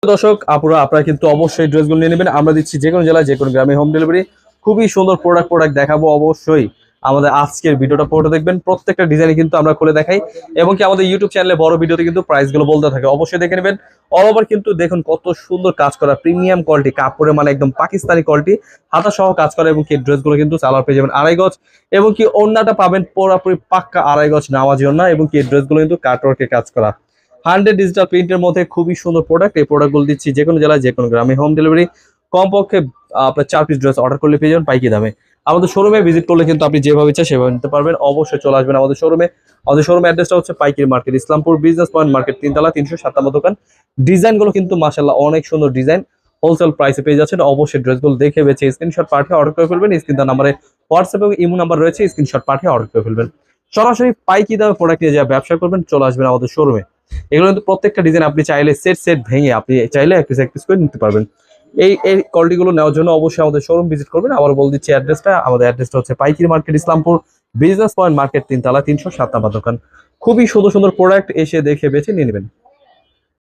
দর্শক আপুরা আপনারা কিন্তু অবশ্যই ড্রেসগুলো নিয়ে নেবেন। আমরা দিচ্ছি যে কোনো জেলায় যে কোনো গ্রামে হোম ডেলিভারি। খুবই সুন্দর প্রোডাক্ট দেখাবো। অবশ্যই আমাদের আজকের ভিডিওটা পুরোটা দেখবেন। প্রত্যেকটা ডিজাইন কিন্তু আমরা খুলে দেখাই এবং কি আমাদের ইউটিউব চ্যানেলে বড় ভিডিওতে কিন্তু প্রাইসগুলো বলতে থাকে, অবশ্যই দেখে নেবেন। অল ওভার কিন্তু দেখুন কত সুন্দর কাজ করা, প্রিমিয়াম কোয়ালিটি কাপড়ে, মানে একদম পাকিস্তানি কোয়ালিটি, হাতা সহ কাজ করা এবং কি ড্রেসগুলো কিন্তু সালোয়ার পেয়ে যাবেন 2.5 গজ এবং কি ওড়নাটা পাবেন পুরোপুরি পাক্কা 2.5 গজ নামাজি ওড়না এবং কি ড্রেসগুলো কিন্তু কাটওয়ার্কে কাজ করা 100 ডিজিটাল প্রিন্টের মধ্যে খুবই সুন্দর প্রোডাক্ট। এই প্রোডাক্টগুলো দিচ্ছি যে কোনো জেলায় যে কোনো গ্রামে হোম ডেলিভারি। কমপক্ষে আপনার 4 পিস ড্রেস অর্ডার করলে পেয়ে যাবেন পাইকি দামে। আমাদের শোরুমে ভিজিট করলে কিন্তু আপনি যেভাবে ইচ্ছা সেভাবে নিতে পারবেন। অবশ্যই চলে আসবেন আমাদের শোরুমে। আমাদের শোরুমের অ্যাড্রেসটা হচ্ছে পাইকারি market, Islampur business point market, 3 তলা, 357 দোকান। ডিজাইনগুলো কিন্তু মাশাআল্লাহ অনেক সুন্দর ডিজাইন, হোলসেল প্রাইসে পেয়ে যাচ্ছেন। অবশ্যই ড্রেসগুলো দেখে বেছে স্ক্রিনশট পাঠিয়ে অর্ডার করে ফেলবেন। স্ক্রিন নাম্বারে হোয়াটসঅ্যাপ এবং ইমো নাম্বার রয়েছে, স্ক্রিনশট পাঠিয়ে অর্ডার করে ফেলবেন। সরাসরি পাইকি দামে প্রোডাক্ট নিয়ে যা ব্যবসা করবেন চলে আসবেন আমাদের শোরুমে। এগুলো কিন্তু প্রত্যেকটা ডিজাইন আপনি চাইলে সেট ভেঙে আপনি চাইলে এক পিস করে নিতে পারবেন। এই কোয়ালিটিগুলো নেওয়ার জন্য অবশ্যই আমাদের শোরুম ভিজিট করবেন। আবার বলে দিচ্ছি অ্যাড্রেসটা, আমাদের অ্যাড্রেসটা হচ্ছে পাইকারি market, Islampur business point market, 3 তলা, 357 দোকান। খুবই সুন্দর সুন্দর প্রোডাক্ট এসে দেখে বেছে নিয়ে নেবেন।